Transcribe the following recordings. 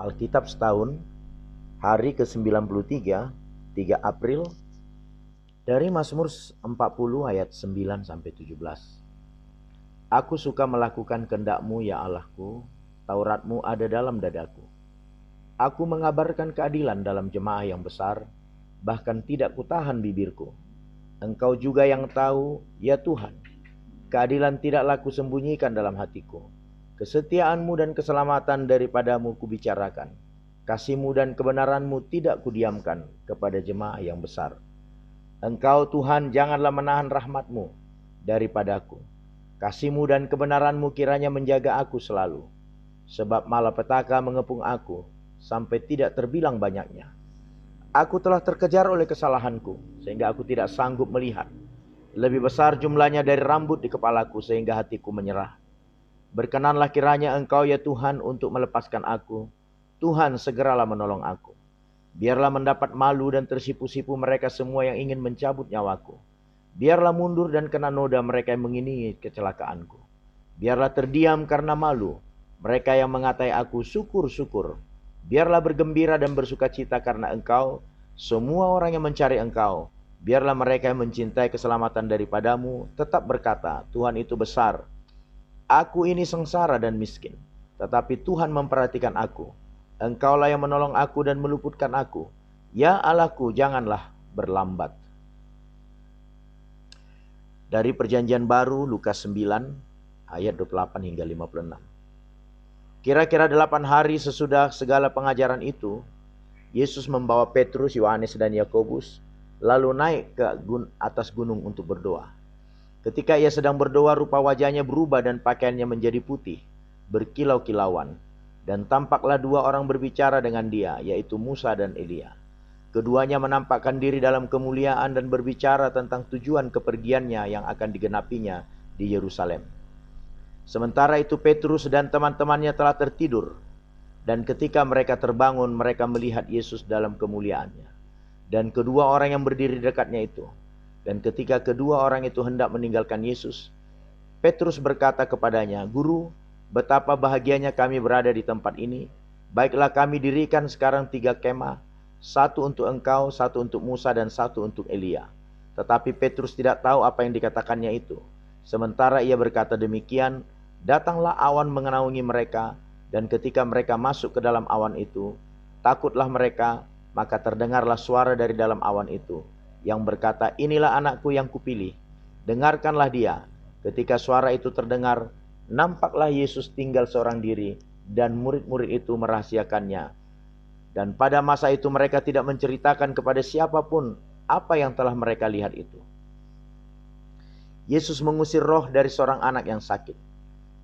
Alkitab setahun, hari ke-93, 3 April, dari Mazmur 40 ayat 9 sampai 17. Aku suka melakukan kehendak-Mu ya Allahku, Taurat-Mu ada dalam dadaku. Aku mengabarkan keadilan dalam jemaah yang besar, bahkan tidak kutahan bibirku. Engkau juga yang tahu, ya Tuhan, keadilan tidaklah kusembunyikan dalam hatiku. Kesetiaan-Mu dan keselamatan daripadamu kubicarakan. Kasih-Mu dan kebenaran-Mu tidak kudiamkan kepada jemaah yang besar. Engkau Tuhan janganlah menahan rahmat-Mu daripadaku. Kasih-Mu dan kebenaran-Mu kiranya menjaga aku selalu. Sebab malapetaka mengepung aku sampai tidak terbilang banyaknya. Aku telah terkejar oleh kesalahanku sehingga aku tidak sanggup melihat. Lebih besar jumlahnya dari rambut di kepalaku sehingga hatiku menyerah. Berkenanlah kiranya Engkau ya Tuhan untuk melepaskan aku. Tuhan segeralah menolong aku. Biarlah mendapat malu dan tersipu-sipu mereka semua yang ingin mencabut nyawaku. Biarlah mundur dan kena noda mereka yang mengiringi kecelakaanku. Biarlah terdiam karena malu mereka yang mengatai aku syukur-syukur. Biarlah bergembira dan bersukacita karena Engkau, semua orang yang mencari Engkau. Biarlah mereka yang mencintai keselamatan daripadamu tetap berkata, Tuhan itu besar. Aku ini sengsara dan miskin, tetapi Tuhan memperhatikan aku. Engkaulah yang menolong aku dan meluputkan aku. Ya Allahku, janganlah berlambat. Dari Perjanjian Baru, Lukas 9, ayat 28 hingga 56. Kira-kira 8 hari sesudah segala pengajaran itu, Yesus membawa Petrus, Yohanes, dan Yakobus, lalu naik ke atas gunung untuk berdoa. Ketika ia sedang berdoa, rupa wajahnya berubah dan pakaiannya menjadi putih, berkilau-kilauan. Dan tampaklah 2 orang berbicara dengan dia, yaitu Musa dan Elia. Keduanya menampakkan diri dalam kemuliaan dan berbicara tentang tujuan kepergiannya yang akan digenapinya di Yerusalem. Sementara itu Petrus dan teman-temannya telah tertidur. Dan ketika mereka terbangun, mereka melihat Yesus dalam kemuliaannya. Dan kedua orang yang berdiri dekatnya itu. Dan ketika kedua orang itu hendak meninggalkan Yesus, Petrus berkata kepadanya, Guru, betapa bahagianya kami berada di tempat ini. Baiklah kami dirikan sekarang 3 kemah, 1 untuk engkau, 1 untuk Musa, dan 1 untuk Elia. Tetapi Petrus tidak tahu apa yang dikatakannya itu. Sementara ia berkata demikian, datanglah awan menaungi mereka, dan ketika mereka masuk ke dalam awan itu, takutlah mereka, maka terdengarlah suara dari dalam awan itu, yang berkata, inilah anakku yang kupilih, dengarkanlah dia. Ketika suara itu terdengar, nampaklah Yesus tinggal seorang diri, dan murid-murid itu merahasiakannya. Dan pada masa itu mereka tidak menceritakan kepada siapapun apa yang telah mereka lihat itu. Yesus mengusir roh dari seorang anak yang sakit.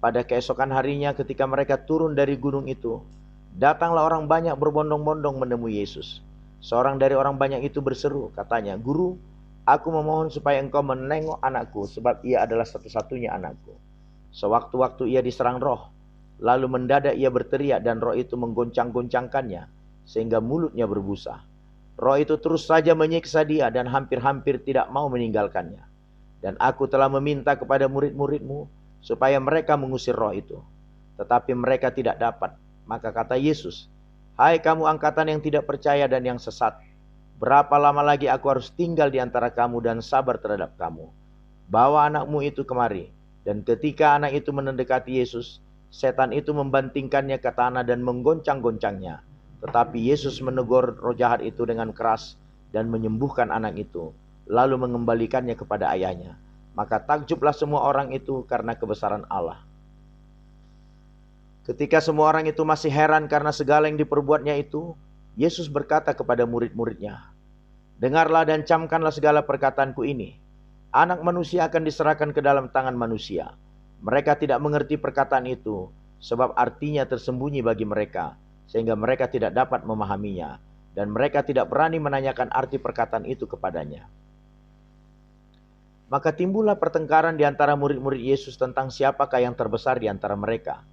Pada keesokan harinya ketika mereka turun dari gunung itu, datanglah orang banyak berbondong-bondong menemui Yesus. Seorang dari orang banyak itu berseru, katanya, Guru, aku memohon supaya engkau menengok anakku, sebab ia adalah satu-satunya anakku. Sewaktu-waktu ia diserang roh, lalu mendadak ia berteriak dan roh itu menggoncang-goncangkannya, sehingga mulutnya berbusa. Roh itu terus saja menyiksa dia dan hampir-hampir tidak mau meninggalkannya. Dan aku telah meminta kepada murid-muridmu, supaya mereka mengusir roh itu. Tetapi mereka tidak dapat. Maka kata Yesus, hai kamu angkatan yang tidak percaya dan yang sesat, berapa lama lagi aku harus tinggal di antara kamu dan sabar terhadap kamu? Bawa anakmu itu kemari. Dan ketika anak itu mendekati Yesus, setan itu membantingkannya ke tanah dan menggoncang-goncangnya. Tetapi Yesus menegur roh jahat itu dengan keras dan menyembuhkan anak itu, lalu mengembalikannya kepada ayahnya. Maka takjublah semua orang itu karena kebesaran Allah. Ketika semua orang itu masih heran karena segala yang diperbuatnya itu, Yesus berkata kepada murid-muridnya, dengarlah dan camkanlah segala perkataanku ini. Anak manusia akan diserahkan ke dalam tangan manusia. Mereka tidak mengerti perkataan itu, sebab artinya tersembunyi bagi mereka, sehingga mereka tidak dapat memahaminya, dan mereka tidak berani menanyakan arti perkataan itu kepadanya. Maka timbullah pertengkaran di antara murid-murid Yesus tentang siapakah yang terbesar di antara mereka.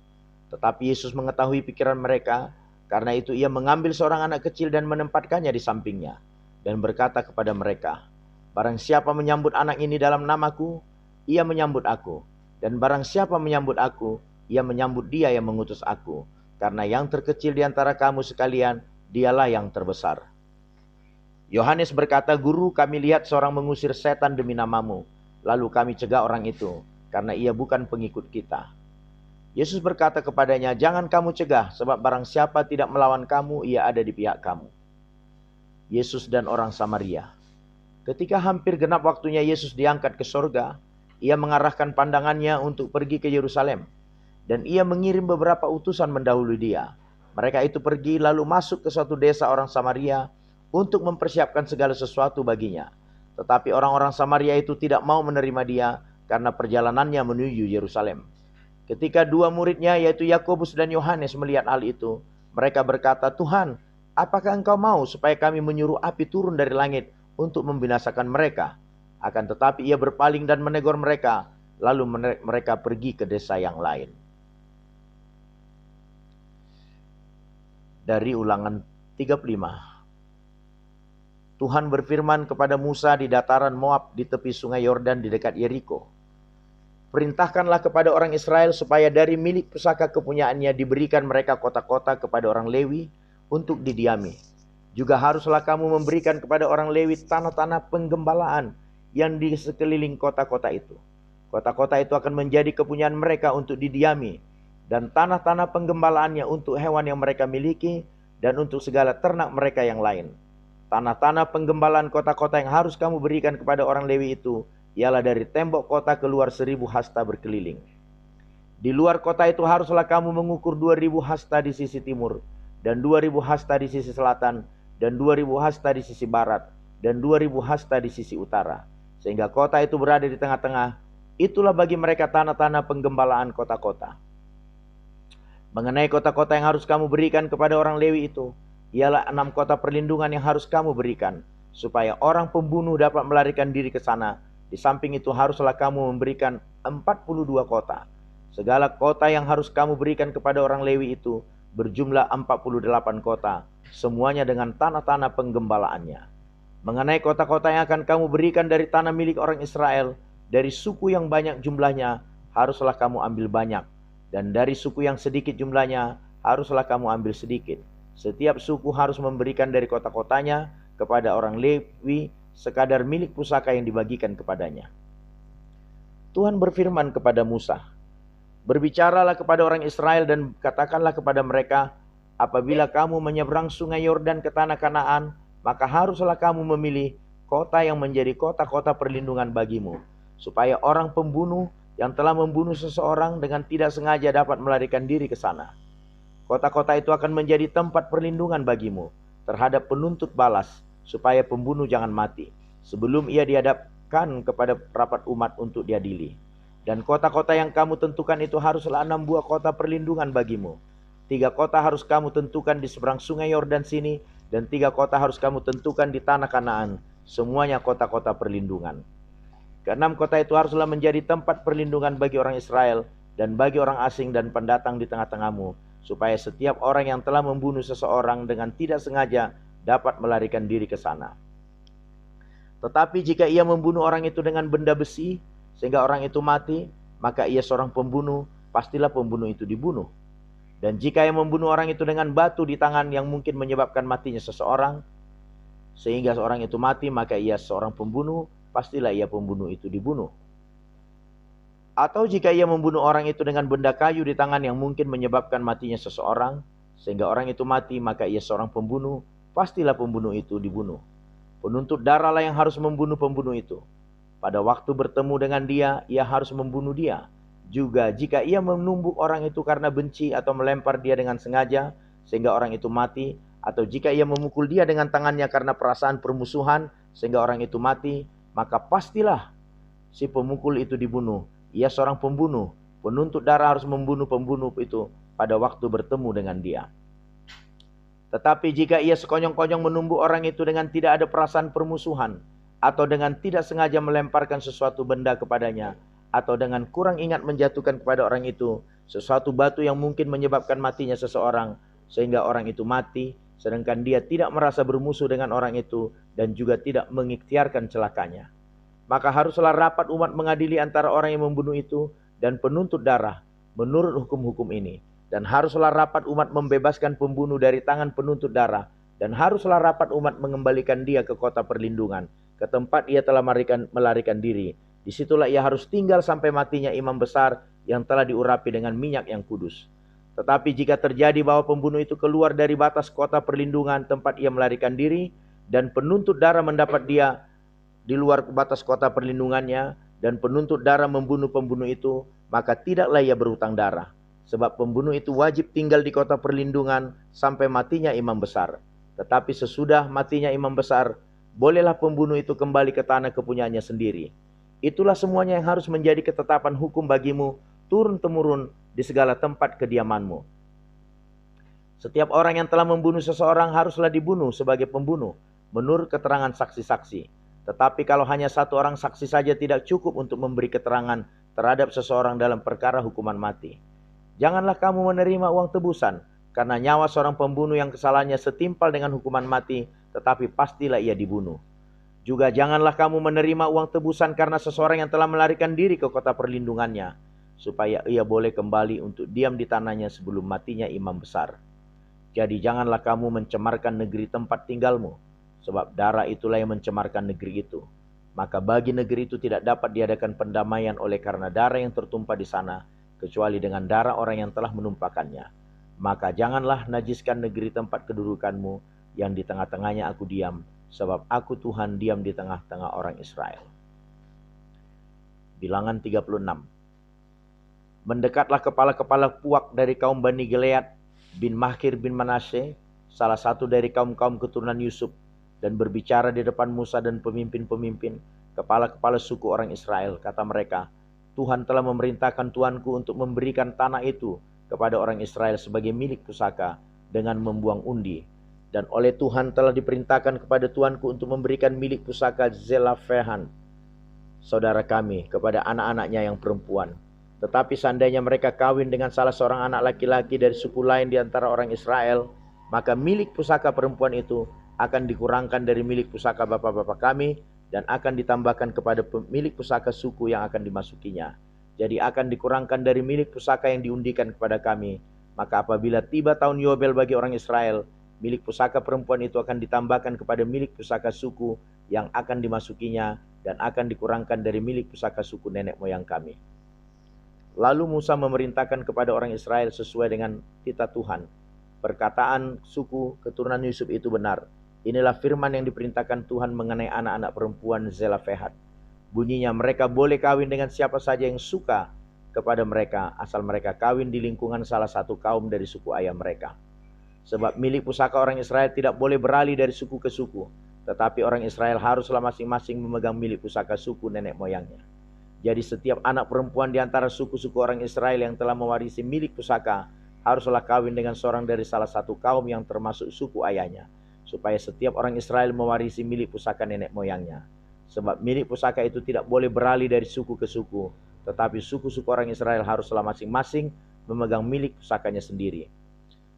Tetapi Yesus mengetahui pikiran mereka, karena itu ia mengambil seorang anak kecil dan menempatkannya di sampingnya, dan berkata kepada mereka, barang siapa menyambut anak ini dalam namaku, ia menyambut aku. Dan barang siapa menyambut aku, ia menyambut dia yang mengutus aku. karena yang terkecil di antara kamu sekalian, dialah yang terbesar." Yohanes berkata, "Guru, kami lihat seorang mengusir setan demi namamu, lalu kami cegah orang itu, karena ia bukan pengikut kita." Yesus berkata kepadanya, "Jangan kamu cegah, sebab barang siapa tidak melawan kamu, ia ada di pihak kamu." Yesus dan orang Samaria. Ketika hampir genap waktunya Yesus diangkat ke sorga, ia mengarahkan pandangannya untuk pergi ke Yerusalem. Dan ia mengirim beberapa utusan mendahului dia. Mereka itu pergi lalu masuk ke suatu desa orang Samaria untuk mempersiapkan segala sesuatu baginya. Tetapi orang-orang Samaria itu tidak mau menerima dia karena perjalanannya menuju Yerusalem. Ketika dua muridnya yaitu Yakobus dan Yohanes melihat hal itu, mereka berkata, "Tuhan, apakah engkau mau supaya kami menyuruh api turun dari langit untuk membinasakan mereka?" Akan tetapi ia berpaling dan menegur mereka, lalu mereka pergi ke desa yang lain. Dari Ulangan 35. Tuhan berfirman kepada Musa di dataran Moab di tepi sungai Yordan di dekat Yeriko. "Perintahkanlah kepada orang Israel supaya dari milik pusaka kepunyaannya diberikan mereka kota-kota kepada orang Lewi untuk didiami. Juga haruslah kamu memberikan kepada orang Lewi tanah-tanah penggembalaan yang di sekeliling kota-kota itu. Kota-kota itu akan menjadi kepunyaan mereka untuk didiami, dan tanah-tanah penggembalaannya untuk hewan yang mereka miliki dan untuk segala ternak mereka yang lain. Tanah-tanah penggembalaan kota-kota yang harus kamu berikan kepada orang Lewi itu ialah dari tembok kota keluar 1.000 hasta berkeliling. Di luar kota itu haruslah kamu mengukur 2.000 hasta di sisi timur, dan 2.000 hasta di sisi selatan, dan 2.000 hasta di sisi barat, dan 2.000 hasta di sisi utara. Sehingga kota itu berada di tengah-tengah. Itulah bagi mereka tanah-tanah penggembalaan kota-kota. Mengenai kota-kota yang harus kamu berikan kepada orang Lewi itu, ialah 6 kota perlindungan yang harus kamu berikan, supaya orang pembunuh dapat melarikan diri ke sana. Di samping itu haruslah kamu memberikan 42 kota. Segala kota yang harus kamu berikan kepada orang Lewi itu berjumlah 48 kota, semuanya dengan tanah-tanah penggembalaannya. Mengenai kota-kota yang akan kamu berikan dari tanah milik orang Israel, dari suku yang banyak jumlahnya, haruslah kamu ambil banyak. Dan dari suku yang sedikit jumlahnya, haruslah kamu ambil sedikit. Setiap suku harus memberikan dari kota-kotanya kepada orang Lewi sekadar milik pusaka yang dibagikan kepadanya. Tuhan berfirman kepada Musa, "Berbicaralah kepada orang Israel dan katakanlah kepada mereka, apabila kamu menyeberang sungai Yordan ke tanah Kanaan, maka haruslah kamu memilih kota yang menjadi kota-kota perlindungan bagimu, supaya orang pembunuh yang telah membunuh seseorang dengan tidak sengaja dapat melarikan diri ke sana. Kota-kota itu akan menjadi tempat perlindungan bagimu terhadap penuntut balas, supaya pembunuh jangan mati sebelum ia dihadapkan kepada rapat umat untuk diadili. Dan kota-kota yang kamu tentukan itu haruslah 6 buah kota perlindungan bagimu. 3 kota harus kamu tentukan di seberang sungai Yordan sini, dan 3 kota harus kamu tentukan di tanah Kanaan, semuanya kota-kota perlindungan. Ke-6 kota itu haruslah menjadi tempat perlindungan bagi orang Israel dan bagi orang asing dan pendatang di tengah-tengahmu, supaya setiap orang yang telah membunuh seseorang dengan tidak sengaja dapat melarikan diri ke sana. Tetapi jika ia membunuh orang itu dengan benda besi, sehingga orang itu mati, maka ia seorang pembunuh, pastilah pembunuh itu dibunuh. Dan jika ia membunuh orang itu dengan batu di tangan yang mungkin menyebabkan matinya seseorang, sehingga seorang itu mati, maka ia seorang pembunuh, pastilah ia pembunuh itu dibunuh. Atau jika ia membunuh orang itu dengan benda kayu di tangan yang mungkin menyebabkan matinya seseorang, sehingga orang itu mati, maka ia seorang pembunuh, pastilah pembunuh itu dibunuh. Penuntut darahlah yang harus membunuh pembunuh itu. Pada waktu bertemu dengan dia, ia harus membunuh dia. Juga jika ia menumbuk orang itu karena benci atau melempar dia dengan sengaja, sehingga orang itu mati, atau jika ia memukul dia dengan tangannya karena perasaan permusuhan, sehingga orang itu mati, maka pastilah si pemukul itu dibunuh. Ia seorang pembunuh. Penuntut darah harus membunuh pembunuh itu pada waktu bertemu dengan dia. Tetapi jika ia sekonyong-konyong menumbuk orang itu dengan tidak ada perasaan permusuhan, atau dengan tidak sengaja melemparkan sesuatu benda kepadanya, atau dengan kurang ingat menjatuhkan kepada orang itu sesuatu batu yang mungkin menyebabkan matinya seseorang, sehingga orang itu mati, sedangkan dia tidak merasa bermusuh dengan orang itu dan juga tidak mengikhtiarkan celakanya, maka haruslah rapat umat mengadili antara orang yang membunuh itu dan penuntut darah menurut hukum-hukum ini. Dan haruslah rapat umat membebaskan pembunuh dari tangan penuntut darah. Dan haruslah rapat umat mengembalikan dia ke kota perlindungan, ke tempat ia telah melarikan diri. Disitulah ia harus tinggal sampai matinya imam besar yang telah diurapi dengan minyak yang kudus. Tetapi jika terjadi bahwa pembunuh itu keluar dari batas kota perlindungan tempat ia melarikan diri, dan penuntut darah mendapat dia di luar batas kota perlindungannya, dan penuntut darah membunuh pembunuh itu, maka tidaklah ia berhutang darah. Sebab pembunuh itu wajib tinggal di kota perlindungan sampai matinya imam besar. Tetapi sesudah matinya imam besar, bolehlah pembunuh itu kembali ke tanah kepunyaannya sendiri. Itulah semuanya yang harus menjadi ketetapan hukum bagimu turun-temurun di segala tempat kediamanmu. Setiap orang yang telah membunuh seseorang haruslah dibunuh sebagai pembunuh, menurut keterangan saksi-saksi. Tetapi kalau hanya satu orang saksi saja tidak cukup untuk memberi keterangan terhadap seseorang dalam perkara hukuman mati. Janganlah kamu menerima uang tebusan, karena nyawa seorang pembunuh yang kesalahannya setimpal dengan hukuman mati, tetapi pastilah ia dibunuh. Juga janganlah kamu menerima uang tebusan karena seseorang yang telah melarikan diri ke kota perlindungannya, supaya ia boleh kembali untuk diam di tanahnya sebelum matinya imam besar. Jadi janganlah kamu mencemarkan negeri tempat tinggalmu, sebab darah itulah yang mencemarkan negeri itu. Maka bagi negeri itu tidak dapat diadakan pendamaian oleh karena darah yang tertumpah di sana, kecuali dengan darah orang yang telah menumpahkannya. Maka janganlah najiskan negeri tempat kedudukanmu yang di tengah-tengahnya aku diam, sebab aku Tuhan diam di tengah-tengah orang Israel. Bilangan 36. Mendekatlah kepala-kepala puak dari kaum Bani Gilead bin Makir bin Manasye, salah satu dari kaum-kaum keturunan Yusuf, dan berbicara di depan Musa dan pemimpin-pemimpin, kepala-kepala suku orang Israel. Kata mereka, Tuhan telah memerintahkan tuanku untuk memberikan tanah itu kepada orang Israel sebagai milik pusaka dengan membuang undi. Dan oleh Tuhan telah diperintahkan kepada tuanku untuk memberikan milik pusaka Zelafehan, saudara kami, kepada anak-anaknya yang perempuan. Tetapi seandainya mereka kawin dengan salah seorang anak laki-laki dari suku lain di antara orang Israel, maka milik pusaka perempuan itu akan dikurangkan dari milik pusaka bapak-bapak kami, dan akan ditambahkan kepada milik pusaka suku yang akan dimasukinya. Jadi akan dikurangkan dari milik pusaka yang diundikan kepada kami. Maka apabila tiba tahun Yobel bagi orang Israel, milik pusaka perempuan itu akan ditambahkan kepada milik pusaka suku yang akan dimasukinya, dan akan dikurangkan dari milik pusaka suku nenek moyang kami. Lalu Musa memerintahkan kepada orang Israel sesuai dengan titah Tuhan. Perkataan suku keturunan Yusuf itu benar. Inilah firman yang diperintahkan Tuhan mengenai anak-anak perempuan Zelafehat. Bunyinya, mereka boleh kawin dengan siapa saja yang suka kepada mereka, asal mereka kawin di lingkungan salah satu kaum dari suku ayah mereka. Sebab milik pusaka orang Israel tidak boleh beralih dari suku ke suku, tetapi orang Israel haruslah masing-masing memegang milik pusaka suku nenek moyangnya. Jadi setiap anak perempuan di antara suku-suku orang Israel yang telah mewarisi milik pusaka haruslah kawin dengan seorang dari salah satu kaum yang termasuk suku ayahnya, supaya setiap orang Israel mewarisi milik pusaka nenek moyangnya. Sebab milik pusaka itu tidak boleh beralih dari suku ke suku, tetapi suku-suku orang Israel haruslah masing-masing memegang milik pusakanya sendiri.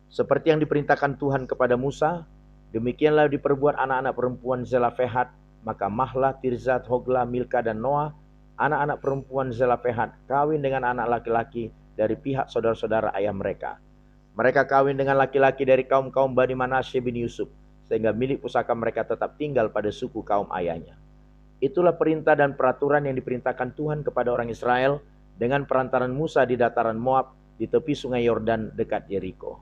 Seperti yang diperintahkan Tuhan kepada Musa, demikianlah diperbuat anak-anak perempuan Zelafehat. Maka Mahlah, Tirzat, Hogla, Milka, dan Noah, anak-anak perempuan Zelafehat, kawin dengan anak laki-laki dari pihak saudara-saudara ayah mereka. Mereka kawin dengan laki-laki dari kaum-kaum Bani Manasye bin Yusuf, sehingga milik pusaka mereka tetap tinggal pada suku kaum ayahnya. Itulah perintah dan peraturan yang diperintahkan Tuhan kepada orang Israel dengan perantaran Musa di dataran Moab di tepi sungai Yordan dekat Yeriko.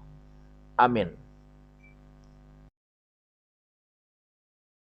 Amin.